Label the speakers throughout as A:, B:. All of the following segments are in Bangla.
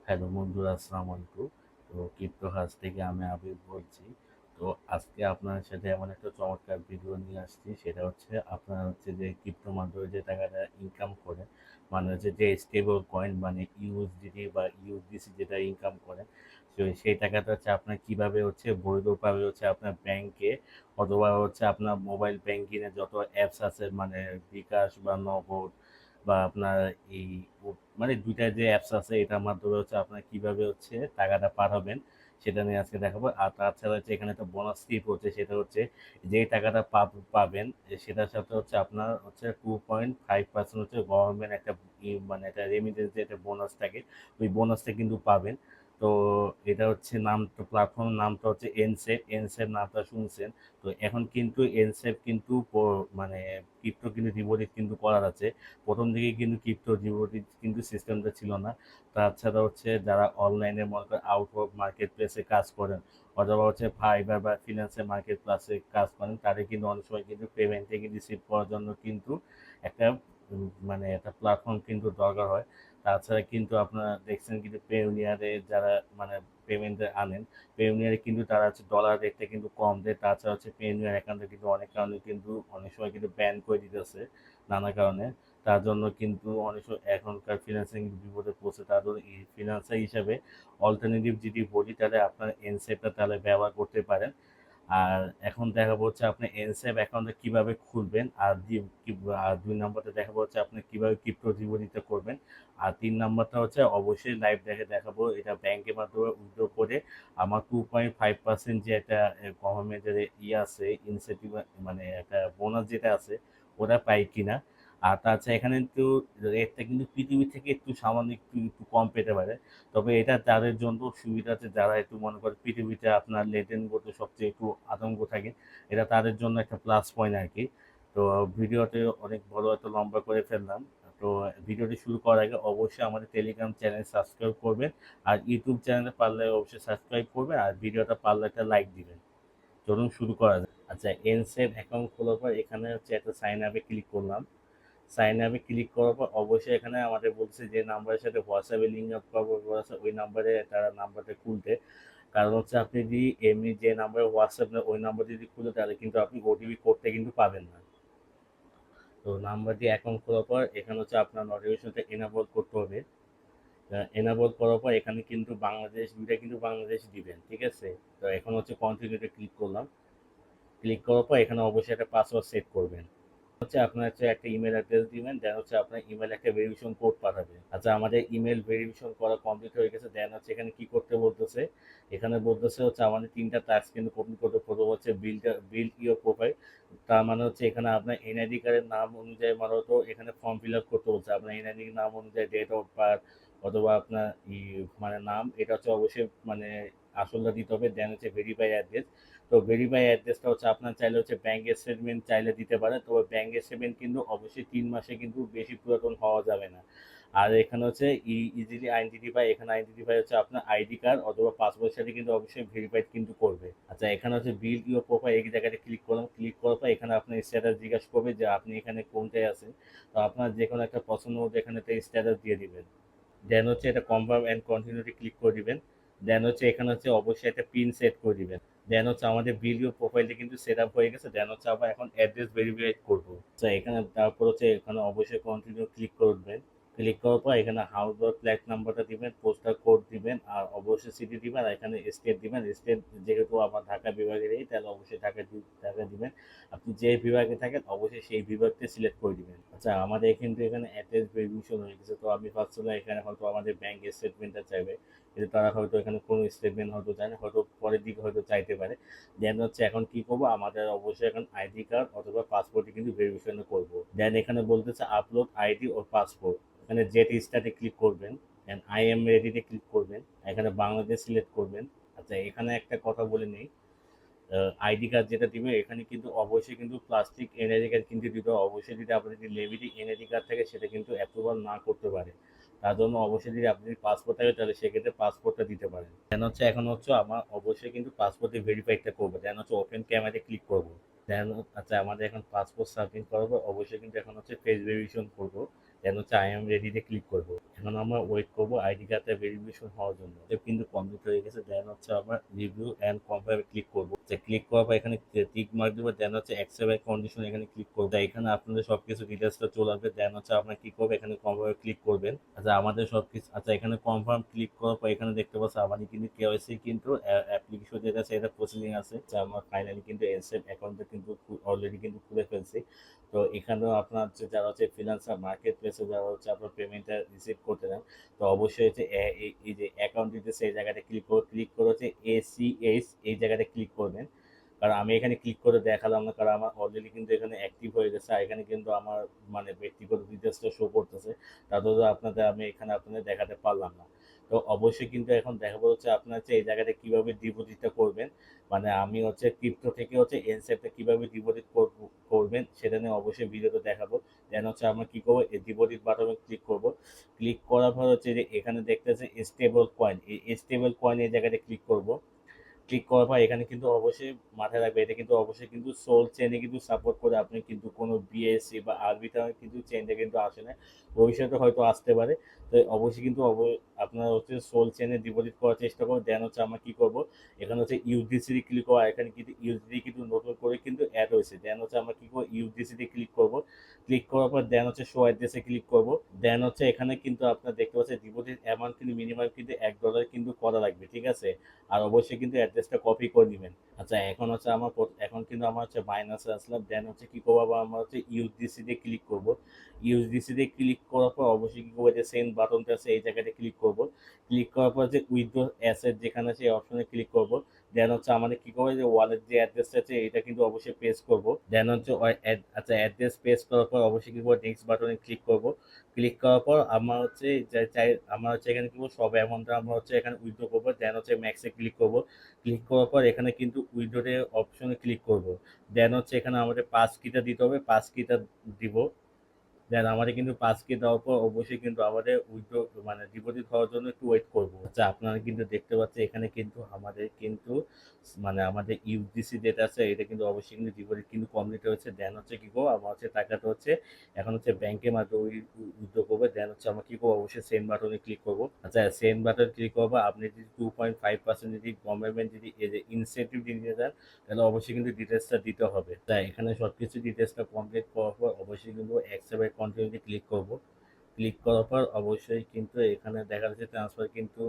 A: হ্যালো বন্ধুরা, আসসালামু আলাইকুম। তো ক্রিপ্টো হাউস থেকে আমি আবির বলছি। তো আজকে আপনার সাথে এমন একটা চমৎকার ভিডিও নিয়ে আসছি, সেটা হচ্ছে আপনার হচ্ছে যে ক্রিপ্টোর মাধ্যমে যে টাকাটা ইনকাম করে, মানে হচ্ছে যে স্টেবল কয়েন মানে ইউএসডিটি বা ইউএসডিসি যেটা ইনকাম করে, তো সেই টাকাটা হচ্ছে আপনার কিভাবে হচ্ছে বৈধভাবে হচ্ছে আপনার ব্যাংকে অথবা হচ্ছে আপনার মোবাইল ব্যাংকিংয়ে যত অ্যাপস আছে, মানে বিকাশ বা নগদ বা আপনার এই মানে ২ টা যে অ্যাপস আছে এটার মাধ্যমে হচ্ছে আপনারা কিভাবে হচ্ছে টাকাটা পাঠাবেন সেটা নিয়ে আজকে দেখাবো। আর তাছাড়া হচ্ছে এখানে একটা বোনাস টিপ হচ্ছে, সেটা হচ্ছে যে টাকাটা পাবেন সেটার সাথে হচ্ছে আপনার হচ্ছে 2.5% হচ্ছে গভর্নমেন্ট একটা মানে একটা রেমিটেন্স যে একটা বোনাস থাকে, ওই বোনাসটা কিন্তু পাবেন। তো এটা হচ্ছে নাম, তো প্ল্যাটফর্মের নামটা হচ্ছে এনসেফ। এনসেফ নামটা শুনছেন। তো এখন কিন্তু এনসেফ কিন্তু মানে ক্রিপ্টো কিন্তু ডিপোজিট কিন্তু করা যাচ্ছে। প্রথম দিকে কিন্তু ক্রিপ্টো ডিপোজিট কিন্তু সিস্টেমটা ছিল না। তাছাড়া হচ্ছে যারা অনলাইনে মনে করেন আউটওয়ার্ক মার্কেট প্লেসে কাজ করেন অথবা হচ্ছে ফাইবার বা ফিনান্সিয়াল মার্কেট প্লেসে কাজ করেন, তাদের কিন্তু অনেক সময় কিন্তু পেমেন্ট থেকে রিসিভ করার জন্য কিন্তু একটা মানে একটা প্ল্যাটফর্ম কিন্তু দরকার হয়। তাছাড়া কিন্তু আপনারা দেখছেন কিন্তু পেওনিয়ারে যারা মানে পেমেন্টে আনেন, পেওনিয়ারে কিন্তু তারা হচ্ছে ডলার রেটটা কিন্তু কম দেয়। তাছাড়া হচ্ছে পেওনিয়ার অ্যাকাউন্টে কিন্তু অনেক কারণে কিন্তু অনেক সময় কিন্তু ব্যান করে দিতেছে নানা কারণে। তার জন্য কিন্তু অনেক সময় এখনকার ফিন্যান্সিং বিপদে পড়ছে। তার জন্য এই ফিন্যান্সার হিসাবে অল্টারনেটিভ যদি বলি তাহলে আপনার এনসেফটা তাহলে ব্যবহার করতে পারেন। আর এখন দেখাবো হচ্ছে আপনি এনসেফ অ্যাকাউন্টটা কিভাবে খুলবেন, আর আর ২ নম্বরটা দেখাবো হচ্ছে আপনি কিভাবে ক্রিপ্টো জীবনীতে করবেন। আর ৩ নম্বরটা হচ্ছে অবশ্যই লাইভ দেখাবো এটা ব্যাংকের মাধ্যমে উইথড্র করে আমার 2.5% যে একটা গভর্নমেন্টের আছে ইনসেন্টিভ, মানে একটা বোনাস যেটা আছে ওটা পাই কিনা। আর তাছাড়া এখানে কিন্তু রেটটা কিন্তু পৃথিবী থেকে একটু সামান্য একটু কম পেতে পারে। তবে এটা তাদের জন্য সুবিধা আছে যারা একটু মনে করে পৃথিবীতে আপনার লেনদেন করতে সবচেয়ে একটু আতঙ্ক থাকে। এটা তাদের জন্য একটা প্লাস পয়েন্ট আর কি। তো ভিডিওতে অনেক বড় একটা লম্বা করে ফেললাম। তো ভিডিওটি শুরু করার আগে অবশ্যই আমাদের টেলিগ্রাম চ্যানেল সাবস্ক্রাইব করবেন। আর ইউটিউব চ্যানেলে পারলে অবশ্যই সাবস্ক্রাইব করবেন, আর ভিডিওটা পারলে একটা লাইক দিবেন। চলুন শুরু করা যাক। আচ্ছা, এনসেভ অ্যাকাউন্ট খোলার পর এখানে হচ্ছে একটা সাইন আপে ক্লিক করলাম। সাইন আপে ক্লিক করার পর অবশ্যই এখানে আমাদের বলছে যে নাম্বারের সাথে হোয়াটসঅ্যাপে লিঙ্ক আপ করা আছে ওই নাম্বারে তারা নাম্বারটা খুলতে। কারণ হচ্ছে আপনি যদি এমনি যে নাম্বারে হোয়াটসঅ্যাপ নেই ওই নাম্বার যদি খুলে তাহলে কিন্তু আপনি ওটিপি কোডটা কিন্তু পাবেন না। তো নাম্বার দিয়ে অ্যাকাউন্ট খোলার পর এখানে হচ্ছে আপনার নোটিফিকেশনটা এনাবল করতে হবে। এনাবল করার পর এখানে কিন্তু বাংলাদেশ, দুইটা কিন্তু বাংলাদেশ দিবেন, ঠিক আছে? তো এখন হচ্ছে কন্টিনিউতে ক্লিক করলাম। ক্লিক করার পর এখানে অবশ্যই একটা পাসওয়ার্ড সেট করবেন। হচ্ছে আপনার হচ্ছে একটা ইমেল অ্যাড্রেস দিবেন, দেন হচ্ছে আপনার ইমেল একটা ভেরিফিকেশন কোড পাঠাবে। আচ্ছা, আমাদের ইমেল ভেরিফিকেশন করা কমপ্লিট হয়ে গেছে। দেন হচ্ছে এখানে কি করতে বলতেছে, এখানে বলতেছে হচ্ছে আমাদের ৩টা টাস্ক কিন্তু কমপ্লিট করতে। প্রথম হচ্ছে বিল্ড ইওর প্রোফাইল। তার মানে হচ্ছে এখানে আপনার এনআইডি কার্ডের নাম অনুযায়ী মানে হতো এখানে ফর্ম ফিল আপ করতে বলছে। আপনার এনআইডি নাম অনুযায়ী ডেট অফ বার্থ অথবা আপনার মানে নাম এটা হচ্ছে অবশ্যই মানে আসলটা দিতে হবে। দেন হচ্ছে ভেরিফাই অ্যাড্রেস। তো ভেরিফাই অ্যাড্রেসটা হচ্ছে আপনার চাইলে হচ্ছে ব্যাঙ্ক স্টেটমেন্ট চাইলে দিতে পারেন, তবে ব্যাঙ্ক স্টেটমেন্ট কিন্তু অবশ্যই ৩ মাসে কিন্তু বেশি পুরাতন হওয়া যাবে না। আর এখানে হচ্ছে ইজিলি আইডেন্টিফাই, এখানে আইডেন্টিফাই হচ্ছে আপনার আইডি কার্ড অথবা পাসপোর্টের সাথে কিন্তু অবশ্যই ভেরিফাইড কিন্তু করবে। আচ্ছা, এখানে হচ্ছে বিল্ড ইউর প্রোফাইল এই জায়গাটা ক্লিক করলাম। ক্লিক করার পর এখানে আপনার স্ট্যাটাস জিজ্ঞাসা করবে যে আপনি এখানে কোনটায় আছেন। তো আপনার যে কোনো একটা পছন্দ মতো এখানে একটা স্ট্যাটাস দিয়ে দিবেন। দেন হচ্ছে এটা কনফার্ম অ্যান্ড কন্টিনিউটি ক্লিক করে দিবেন। দেন হচ্ছে এখানে হচ্ছে অবশ্যই একটা পিন সেট করে দিবেন। দেন হচ্ছে আমাদের ভিডিও প্রোফাইলটা কিন্তু সেট আপ হয়ে গেছে। দেন হচ্ছে আবার এখন অ্যাড্রেস ভেরিফাই করবো। তো এখানে তারপর হচ্ছে এখানে অবশ্যই কন্টিনিউ ক্লিক করবেন। ক্লিক করার পর এখানে হাউস বা ফ্ল্যাট নাম্বারটা দিবেন, পোস্টাল কোড দিবেন, আর অবশ্যই সিটি দিবেন, আর এখানে স্টেট দিবেন। স্টেট যেহেতু আমার ঢাকা বিভাগেরই তাহলে অবশ্যই ঢাকা দিবেন। আপনি যে বিভাগে থাকেন অবশ্যই সেই বিভাগটা সিলেক্ট করে দিবেন। আচ্ছা, আমাদের কিন্তু এখানে অ্যাড্রেস ভেরিফিকেশন হয়ে গেছে। তো আমি ভাবছিলাম এখানে হয়তো আমাদের ব্যাংক স্টেটমেন্টটা চাইবে, কিন্তু তারা হয়তো এখানে কোনো স্টেটমেন্ট হয়তো চায় না, হয়তো পরের দিকে হয়তো চাইতে পারে। দেন হচ্ছে এখন কি করবো, আমাদের অবশ্যই এখন আইডি কার্ড অথবা পাসপোর্টে কিন্তু ভেরিফিকেশন করবো। দেন এখানে বলতেছে আপলোড আইডি ও পাসপোর্ট। এখানে জেট স্টার্টে ক্লিক করবেন। দেন আই এম রেডিতে ক্লিক করবেন। এখানে বাংলাদেশ সিলেক্ট করবেন। আচ্ছা, এখানে একটা কথা বলে নেই, আইডি কার্ড যেটা দিবে এখানে কিন্তু অবশ্যই কিন্তু প্লাস্টিক এনআইডি কার্ড কিন্তু দিতে হবে। অবশ্যই যদি আপনার যদি লেভিটি এনআইডি কার্ড থাকে সেটা কিন্তু অ্যাপ্রুভাল না করতে পারে। তার জন্য অবশ্যই যদি আপনি পাসপোর্ট থাকে তাহলে সেক্ষেত্রে পাসপোর্টটা দিতে পারেন। দেন হচ্ছে এখন হচ্ছে আমার অবশ্যই কিন্তু পাসপোর্টে ভেরিফাইডটা করবো। দেন হচ্ছে ওপেন ক্যামেরাতে ক্লিক করবো। দেন আচ্ছা, আমাদের এখন পাসপোর্ট সাবমিট করার পর অবশ্যই কিন্তু এখন হচ্ছে ফেস ভেরিফিকেশন করবো। দেন হচ্ছে আই এম রেডিতে ক্লিক করব। এখন আমরা ওয়েট করব আইডি কার্ডটা ভেরিফিকেশন হওয়ার জন্য। এটা কিন্তু কমপ্লিট হয়ে গেছে। দেন হচ্ছে আমরা রিভিউ অ্যান্ড কনফার্মে ক্লিক করব। ক্লিক করার পর এখানে টিক মার্ক দেবো। দেন হচ্ছে অ্যাকসেপ্ট কন্ডিশন এখানে ক্লিক করবো। এখানে আপনাদের সবকিছু ডিটেলসটা চলে আসবে। দেন হচ্ছে আপনার কি করবে, এখানে কনফার্মে ক্লিক করবেন। আচ্ছা আমাদের সবকিছু, আচ্ছা এখানে কনফার্ম ক্লিক করার পর এখানে দেখতে পাচ্ছি আমাদের কিন্তু কেওয়াইসি কিন্তু অ্যাপ্লিকেশন যেটা আছে এটা প্রসেসিং আছে। আমার ফাইনালি কিন্তু এনসেফ অ্যাকাউন্টটা কিন্তু অলরেডি কিন্তু খুলে ফেলছি। তো এখানেও আপনার হচ্ছে যারা হচ্ছে ফ্রিল্যান্সার মার্কেট প্লেসে যারা হচ্ছে আপনার পেমেন্টটা রিসিভ করতে চান, তো অবশ্যই হচ্ছে এই যে অ্যাকাউন্ট ডিটেলস এই জায়গাটা ক্লিক করে হচ্ছে ACH এই জায়গাটা ক্লিক করবেন। কারণ আমি এখানে ক্লিক করে দেখালাম না, কারণ আমার অলরেডি কিন্তু এখানে অ্যাক্টিভ হয়ে গেছে। আর এখানে কিন্তু আমার মানে ব্যক্তিগত ডিটেলসটা শো করতেছে, তারপরে আপনাদের আমি এখানে আপনাদের দেখাতে পারলাম না। তো অবশ্যই কিন্তু এখন দেখাবো হচ্ছে আপনার হচ্ছে এই জায়গাটা কিভাবে ডিপোজিটটা করবেন, মানে আমি হচ্ছে ক্রিপ্টো থেকে হচ্ছে এনসেপটা কিভাবে ডিপোজিট করবেন সেটা নিয়ে অবশ্যই ভিডিওতে দেখাবো। দেন হচ্ছে আমরা কি করবো, এই ডিপোজিট বাটনে ক্লিক করব। ক্লিক করার পর হচ্ছে যে এখানে দেখতেছে স্টেবল কয়েন, এই স্টেবল কয়েন এই জায়গাটা ক্লিক করব। ক্লিক করার পর এখানে কিন্তু অবশ্যই মাথায় রাখবে এটা কিন্তু অবশ্যই কিন্তু সোল চেনে কিন্তু সাপোর্ট করে, আপনি কিন্তু কোনো বিএসসি বা আরবিটার কিন্তু চেনটা কিন্তু আসে না, ভবিষ্যতে হয়তো আসতে পারে। তো অবশ্যই কিন্তু আপনার হচ্ছে সোল চেনে ডিপোজিট করার চেষ্টা করবো। দেন হচ্ছে আমরা কি করব, এখানে হচ্ছে ইউডিসিডি ক্লিক করা, এখানে কিন্তু ইউডিসিডি কিন্তু নতুন করে কিন্তু অ্যাড হয়েছে। দেন হচ্ছে আমরা কি করবো, ইউডিসিডি ক্লিক করব। ক্লিক করার পর দেন হচ্ছে শো অ্যাড্রেসে ক্লিক করব। দেন হচ্ছে এখানে কিন্তু আপনার দেখতে পাচ্ছেন ডিপোজিট অ্যামাউন্ট কিন্তু মিনিমাম কিন্তু $1 কিন্তু করা লাগবে, ঠিক আছে। আর অবশ্যই কিন্তু অ্যাড্রেসটা কপি করে নেবেন। আচ্ছা এখন হচ্ছে এখন কিন্তু আমার হচ্ছে মাইনাসে আসলাম। দেন হচ্ছে কি করবো, আমরা হচ্ছে ইউএসডিসি দিয়ে ক্লিক করব। ইউএসডিসি দিয়ে ক্লিক করার পর অবশ্যই কি করবো, যে সেন্ড বাটনটা আছে এই জায়গাটা ক্লিক করব। ক্লিক করার পর যে উইথড্র অ্যাসেট যেখানে আছে এই অপশনে ক্লিক করব। দেন হচ্ছে আমাদের কি করবো, যে ওয়ালেট যে অ্যাড্রেসটা আছে এটা কিন্তু অবশ্যই পেস্ট করব। দেন হচ্ছে আচ্ছা অ্যাড্রেস পেস্ট করার পর অবশ্যই কি করবো, নেক্সট বাটনে ক্লিক করব। ক্লিক করার পর আমরা হচ্ছে আমরা হচ্ছে এখানে কি করবো, সব অ্যামাউন্টটা আমরা হচ্ছে এখানে উইথড্র করবো। দেন হচ্ছে ম্যাক্সে ক্লিক করব। ক্লিক করার পর এখানে কিন্তু উইথড্রোর অপশনে ক্লিক করব। দেন হচ্ছে এখানে আমাদের পাস কিটা দিতে হবে, পাস কিটা দিব। দেন আমাদের কিন্তু পাসকে দেওয়ার পর অবশ্যই কিন্তু আমাদের উইথড্র মানে ডিপোজিট হওয়ার জন্য একটু ওয়েট করব। আচ্ছা আপনারা কিন্তু দেখতে পাচ্ছেন এখানে কিন্তু আমাদের কিন্তু মানে আমাদের ইউজিসি যেটা আছে এটা কিন্তু অবশ্যই কিন্তু ডিপোজিট কিন্তু কমপ্লিট হয়েছে। দেন হচ্ছে কি করবো, আমার হচ্ছে টাকাটা হচ্ছে এখন হচ্ছে ব্যাংকের মাধ্যমে উইথড্র করবো। দেন হচ্ছে আমরা কি করবো, অবশ্যই সেন্ড বাটনে ক্লিক করবো। আচ্ছা সেন্ড বাটন ক্লিক করবো, আপনি যদি 2.5% যদি গভর্নমেন্ট যদি এই যে ইনসেন্টিভ দিতে চান তাহলে অবশ্যই কিন্তু ডিটেলসটা দিতে হবে। তাই এখানে সবকিছু ডিটেলসটা কমপ্লিট করার পর অবশ্যই কিন্তু অ্যাকসেপ্ট কন্টিনিউতে ক্লিক করব। ক্লিক করার পর অবশ্যই কিন্তু এখানে দেখা যাচ্ছে ট্রান্সফার কিন্তু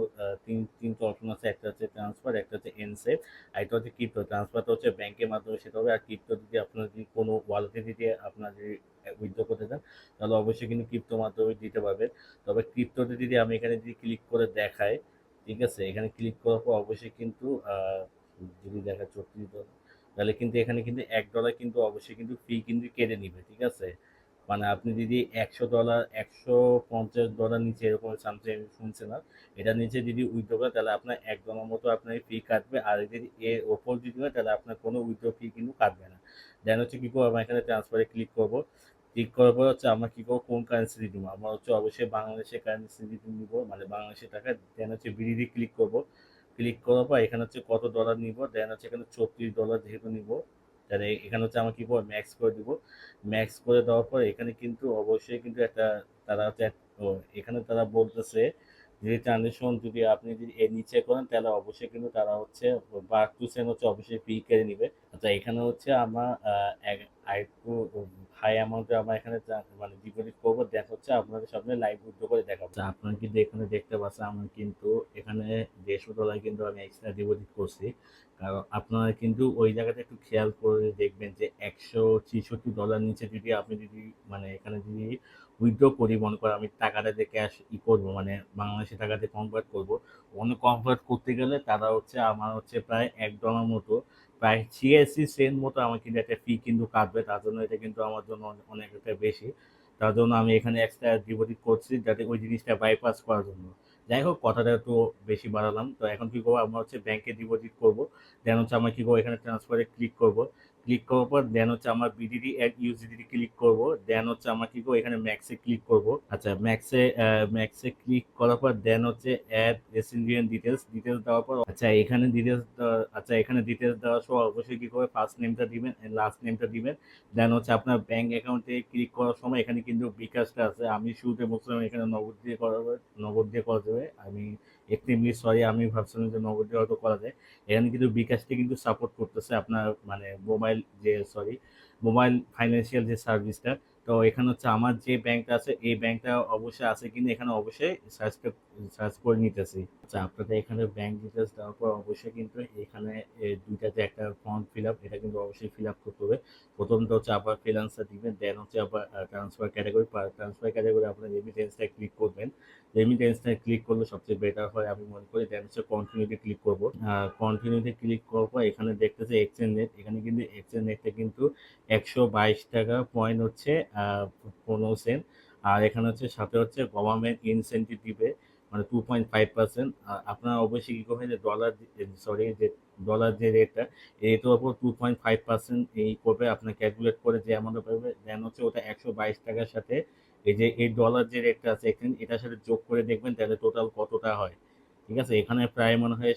A: তিনটে অপশন আছে, একটা হচ্ছে ট্রান্সফার, একটা হচ্ছে এনসেভ, আর একটা হচ্ছে ক্রিপ্টো। ট্রান্সফারটা হচ্ছে ব্যাংকের মাধ্যমে সেটা হবে, আর ক্রিপ্টো যদি আপনার যদি কোনো ওয়ালেটে যদি আপনার যদি উইথড্র করতে চান তাহলে অবশ্যই কিন্তু ক্রিপ্টো মাধ্যমে দিতে পারবেন। তবে ক্রিপ্টোতে যদি আমি এখানে যদি ক্লিক করে দেখাই, ঠিক আছে, এখানে ক্লিক করার পর অবশ্যই কিন্তু যদি দেখা 34 তাহলে কিন্তু এখানে কিন্তু $1 কিন্তু অবশ্যই কিন্তু ফি কিন্তু কেটে নিবে, ঠিক আছে। মানে আপনি যদি $100 $150 নিচে এরকম সামথিং শুনছে না, এটার নিচে যদি উইথড্র করে তাহলে আপনার $1 মতো আপনার ফি কাটবে, আর যদি এর ওপর যদি হয় তাহলে আপনার কোনো উইথড্র ফি কিন্তু কাটবে না। দেন হচ্ছে কি করবো, আমরা এখানে ট্রান্সফারে ক্লিক করবো। ক্লিক করার পর হচ্ছে আমরা কি করবো, কোন কারেন্সি দিব, আমরা হচ্ছে অবশ্যই বাংলাদেশের কারেন্সি নিব, মানে বাংলাদেশের টাকা। দেন হচ্ছে বিডিডি ক্লিক করবো। ক্লিক করার পর এখানে হচ্ছে কত ডলার নিব, দেন হচ্ছে এখানে $34 যেহেতু নিব, তাহলে এখানে হচ্ছে আমরা কি করবো, ম্যাক্স করে দিব। ম্যাক্স করে দেওয়ার পর এখানে কিন্তু অবশ্যই কিন্তু একটা তারা হচ্ছে ও এখানে তারা বলতেছে যে ট্রানজেকশন যদি আপনি যদি এর নিচে করেন তাহলে অবশ্যই কিন্তু তারা হচ্ছে বা 2 সেন্ট হচ্ছে অবশ্যই ফি কেটে নিবে। আচ্ছা এখানে হচ্ছে আমরা আরেকটু হাই অ্যামাউন্টে আমরা এখানে মানে ডিপোজিট করবো। দেন হচ্ছে আপনাদের সামনে লাইভ উইথড্র করে দেখাবো। আপনারা কিন্তু এখানে দেখতে পাচ্ছেন আমরা কিন্তু এখানে $150 কিন্তু আমি এক্সট্রা ডিপোজিট করছি। কারণ আপনারা কিন্তু ওই জায়গাটা একটু খেয়াল করে দেখবেন যে $163 নিচে যদি আপনি যদি মানে এখানে যদি উইথড্র করি, মনে করেন আমি টাকাটা যে ক্যাশ করবো মানে বাংলাদেশি টাকাতে কনভার্ট করবো, ওখানে কনভার্ট করতে গেলে তারা হচ্ছে আমার হচ্ছে প্রায় $1 মতো, প্রায় 86 সেন্ট মতো আমার কিন্তু একটা ফি কিন্তু কাটবে। তার জন্য এটা কিন্তু আমার জন্য অনেক একটা বেশি। তার জন্য আমি এখানে এক্সট্রা ডিপোজিট করছি যাতে ওই জিনিসটা বাইপাস করার জন্য। যাই হোক কথাটা একটু বেশি বাড়ালাম। তো এখন কি করবো, আমরা হচ্ছে ব্যাংকে ডিপোজিট করবো। দেন হচ্ছে আমরা কি করবো, এখানে ট্রান্সফারে ক্লিক করবো। ক্লিক করার পর দেন হচ্ছে আমার বিডিডি অ্যাড ইউজিডিটি ক্লিক করব। দেন হচ্ছে আমার কি করবো, এখানে ম্যাক্সে ক্লিক করব। আচ্ছা, ম্যাক্সে ক্লিক করার পর দেন হচ্ছে অ্যাড রেসিপিয়েন্ট ডিটেলস ডিটেলস দেওয়ার পর এখানে ডিটেলস দেওয়ার সময় অবশ্যই কি করবে, ফার্স্ট নেমটা দিবেন, লাস্ট নেমটা দিবেন। দেন হচ্ছে আপনার ব্যাংক অ্যাকাউন্টে ক্লিক করার সময় এখানে কিন্তু বিকাশটা আছে, আমি শুরুতে বলছিলাম এখানে নগদ দিয়ে করা যাবে। আমি এক্সট্রিমলি সরি, আমি ভাবছিলাম যে নগদ দিয়ে হয়তো করা যায়। এখানে কিন্তু বিকাশটি কিন্তু সাপোর্ট করতেছে আপনার মানে মোবাইল ফাইন্যান্সিয়াল যে সার্ভিসটা। তো এখানে হচ্ছে আমার যে ব্যাংকটা আছে এই ব্যাংকটা অবশ্যই আছে কিনা এখানে অবশ্যই সার্চ করে নিতেছি। আচ্ছা, আপনাদের এখানে ব্যাংক ডিটেলস দেওয়ার পর অবশ্যই কিন্তু এখানে দুইটাতে একটা ফর্ম ফিল আপ, এটা কিন্তু অবশ্যই ফিল আপ করতে হবে। প্রথমটা হচ্ছে আবার ফ্রিল্যান্সার দিবেন, দেন হচ্ছে আবার ট্রান্সফার ক্যাটাগরি আপনার রেমিটেন্সটা ক্লিক করবেন। রেমিটেন্সটা ক্লিক করলে সবচেয়ে বেটার হয় আমি মনে করি। দেন হচ্ছে কন্টিনিউতে ক্লিক করব। কন্টিনিউতে ক্লিক করার পর এখানে দেখতেছে এক্সচেঞ্জ রেট, এখানে কিন্তু এক্সচেঞ্জ রেটটা কিন্তু 122 টাকা পয়েন্ট হচ্ছে 15 সেন্ট। আর এখানে হচ্ছে সাথে হচ্ছে গভর্নমেন্ট ইনসেন্টিভ দিবে মানে 2.5%। আপনারা অবশ্যই কি করবেন যে ডলার যে রেটটা, এটার উপর 2.5% এই করবে, আপনার ক্যালকুলেট করে যে অ্যামাউন্টটা পাবে। দেন হচ্ছে ওটা 122 টাকার সাথে এই ডলার যে রেটটা আছে এখানে এটার সাথে যোগ করে দেখবেন তাহলে টোটাল কতটা হয়। ঠিক আছে, এখানে প্রায় মনে হয়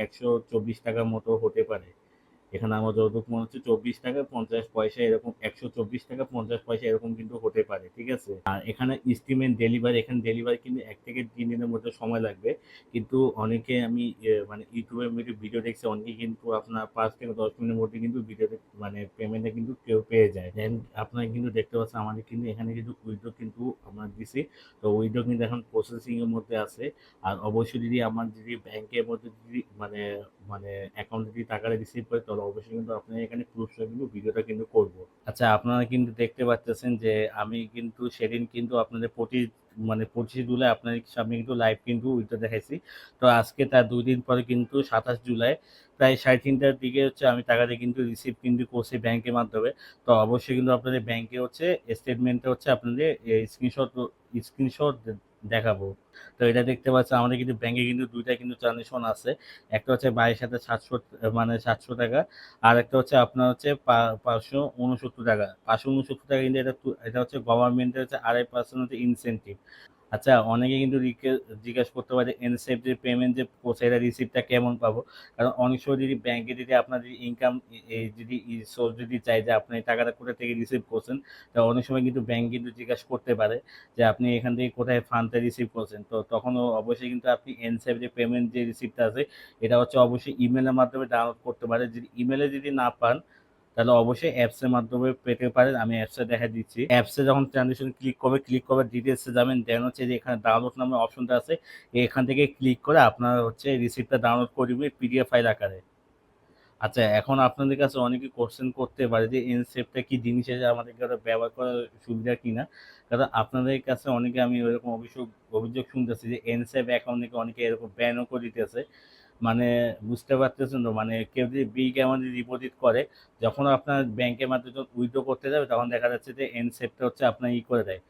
A: 124 টাকার মতো হতে পারে। এখানে আমার যতটুকু মনে হচ্ছে 24 টাকা 50 পয়সা এরকম, 124 টাকা 50 পয়সা এরকম কিন্তু হতে পারে। ঠিক আছে, আর এখানে এখানে ডেলিভারি কিন্তু 1 থেকে 3 দিনের মধ্যে সময় লাগবে। কিন্তু অনেকে আমি মানে ইউটিউবের মধ্যে ভিডিও দেখছি, অনেকে কিন্তু আপনার 5 থেকে 10 মিনিটের মধ্যে কিন্তু ভিডিও মানে পেমেন্টটা কিন্তু কেউ পেয়ে যায়। দেন আপনারা কিন্তু দেখতে পাচ্ছেন আমাদের কিন্তু এখানে কিন্তু উইথড্র কিন্তু আমরা দিছি। তো উইথড্র কিন্তু এখন প্রসেসিং এর মধ্যে আছে। আর অবশ্যই যদি আমার যদি ব্যাংকের মধ্যে যদি মানে মানে অ্যাকাউন্টে যদি টাকাটা রিসিভ করে তাহলে অবশ্যই কিন্তু আপনার এখানে প্রুফ সহ কিন্তু ভিডিওটা কিন্তু করব। আচ্ছা, আপনারা কিন্তু দেখতে পাচ্ছেন যে আমি কিন্তু সেদিন কিন্তু আপনাদের 25 জুলাই আপনাদের সামনে কিন্তু লাইভ কিন্তু উইথড্র দেখাইছি। তো আজকে তার 2 দিন পরে কিন্তু 27 জুলাই প্রায় 3:30টার দিকে হচ্ছে আমি টাকাটা কিন্তু রিসিভ কিন্তু করছি ব্যাংকের মাধ্যমে। তো অবশ্যই কিন্তু আপনাদের ব্যাংকে হচ্ছে স্টেটমেন্টটা হচ্ছে আপনাদের স্ক্রিনশট দেখাবো। তো এটা দেখতে পাচ্ছেন আমাদের কিন্তু ব্যাংকে কিন্তু দুইটা কিন্তু ট্রানজেকশন আছে। একটা হচ্ছে 22,700 মানে 700 টাকা, আর একটা হচ্ছে আপনার হচ্ছে 569 টাকা। 569 টাকা কিন্তু এটা হচ্ছে গভর্নমেন্টের হচ্ছে 2.5% হচ্ছে ইনসেন্টিভ। আচ্ছা, অনেকে কিন্তু জিজ্ঞাসা করতে পারে এনসেফ যে পেমেন্ট যে করছে এটা রিসিপ্টটা কেমন পাবো। কারণ অনেক সময় যদি ব্যাংকে যদি আপনার যদি ইনকাম যদি সোর্স যদি চাই যে আপনি এই টাকাটা কোথা থেকে রিসিভ করছেন, তা অনেক সময় কিন্তু ব্যাংক কিন্তু জিজ্ঞাসা করতে পারে যে আপনি এখান থেকে কোথায় ফান্ডটা রিসিভ করছেন। তো তখন অবশ্যই কিন্তু আপনি এনসেফ যে পেমেন্ট যে রিসিপ্টটা আছে এটা হচ্ছে অবশ্যই ইমেলের মাধ্যমে ডাউনলোড করতে পারে। যদি ইমেলে যদি না পান তাহলে অবশ্যই অ্যাপসের মাধ্যমে পেতে পারেন। আমি অ্যাপসে দেখা দিচ্ছি। অ্যাপসে যখন ট্রানজেকশন ক্লিক করবে ডিটেলসে যাবেন, দেন হচ্ছে যে এখানে ডাউনলোড নামের অপশনটা আছে, এখান থেকে ক্লিক করে আপনার হচ্ছে রিসিপ্টটা ডাউনলোড করে দিবে পিডিএফ ফাইল আকারে। আচ্ছা, এখন আপনাদের কাছে অনেকে কোশ্চেন করতে পারে যে এনসেফটা কি জিনিস, এটা আমাদেরকে ওটা ব্যবহার করার সুবিধা কিনা। কারণ আপনাদের কাছে অনেকে আমি ওইরকম অভিযোগ শুনতেছি যে এনসেফ অ্যাকাউন্ট থেকে অনেকে এরকম ব্যানও করে দিতেছে। মানে বুঝতে পারতেছেন তো, মানে কেউ যদি বিগ অ্যামাউন্ট ডিপোজিট করে, যখন আপনার ব্যাংকের মাধ্যমে যখন উইথড্র করতে যাবে তখন দেখা যাচ্ছে যে এনসেফটা হচ্ছে আপনার করে দেয়।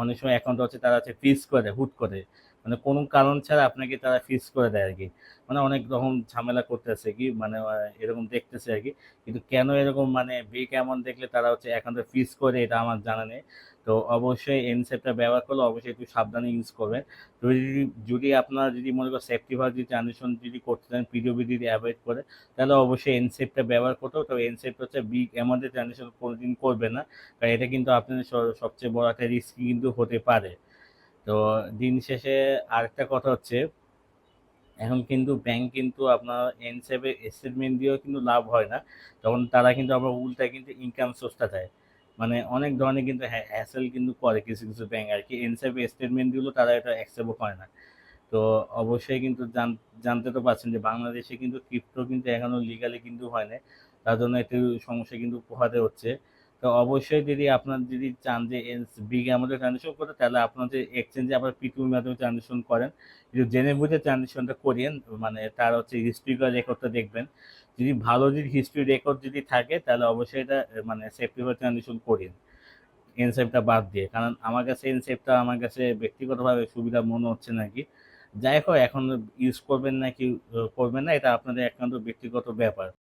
A: অনেক সময় অ্যাকাউন্ট হচ্ছে তারা হচ্ছে ফ্রিজ করে দেয় হুট করে, মানে কোনো কারণ ছাড়া আপনাকে তারা ফ্রিজ করে দেয় আর কি। মানে অনেক রকম ঝামেলা করতেছে কি মানে এরকম দেখতেছে আর কি। কিন্তু কেন এরকম মানে বিগ অ্যামাউন্ট দেখলে তারা হচ্ছে অ্যাকাউন্টে ফ্রিজ করে এটা আমার জানা নেই। তো অবশ্যই এনসেফটা ব্যবহার করলে অবশ্যই একটু সাবধানে ইউজ করবেন। যদি যদি আপনার যদি মনে করেন সেফটি ভাবে যদি ট্রানজেকশন যদি করতে চান পিডিওবি যদি অ্যাভয়েড করে, তাহলে অবশ্যই এনসেফটা ব্যবহার করতে হবে। তো এনসেফটা হচ্ছে বিগ অ্যামাউন্টের ট্রানজেকশন কোনোদিন করবে না, কারণ এটা কিন্তু আপনাদের সবচেয়ে বড় একটা রিস্কি কিন্তু হতে পারে। তো দিন শেষে আরেকটা কথা হচ্ছে, এখন কিন্তু ব্যাংক কিন্তু আপনার এনসেফের স্টেটমেন্ট দিয়েও কিন্তু লাভ হয় না, তখন তারা কিন্তু আবার উল্টা কিন্তু ইনকাম সোর্সটা দেয়। মানে অনেক ধরনের কিন্তু হ্যাসেল কিন্তু করে কিছু কিছু ব্যাংক আর কি, এনসেফের স্টেটমেন্ট দিলেও তারা এটা অ্যাকসেপ্টও করে না। তো অবশ্যই কিন্তু জানতে তো পারছেন যে বাংলাদেশে কিন্তু ক্রিপ্টো কিন্তু এখনো লিগালি কিন্তু হয় না, তার জন্য একটু সমস্যা কিন্তু পোহাতে হচ্ছে। তো অবশ্যই যদি আপনার যদি চান যে বিগ অ্যামাউন্টে ট্রানজেকশন করতে, তাহলে আপনার যে এক্সচেঞ্জে আপনার পিটুর মাধ্যমে ট্রানজেকশন করেন, কিন্তু জেনে বুঝে ট্রানজেকশনটা করিয়েন। মানে তার হচ্ছে হিস্ট্রি রেকর্ডটা দেখবেন, যদি ভালো যদি হিস্ট্রি রেকর্ড যদি থাকে তাহলে অবশ্যই এটা মানে সেফটি ট্রানজেকশন করিয়েন এনসেপটা বাদ দিয়ে। কারণ আমার কাছে এনসেপটা আমার কাছে ব্যক্তিগতভাবে সুবিধা মনে হচ্ছে নাকি। যাই হোক, এখন ইউজ করবেন নাকি করবেন না এটা আপনাদের একান্ত ব্যক্তিগত ব্যাপার।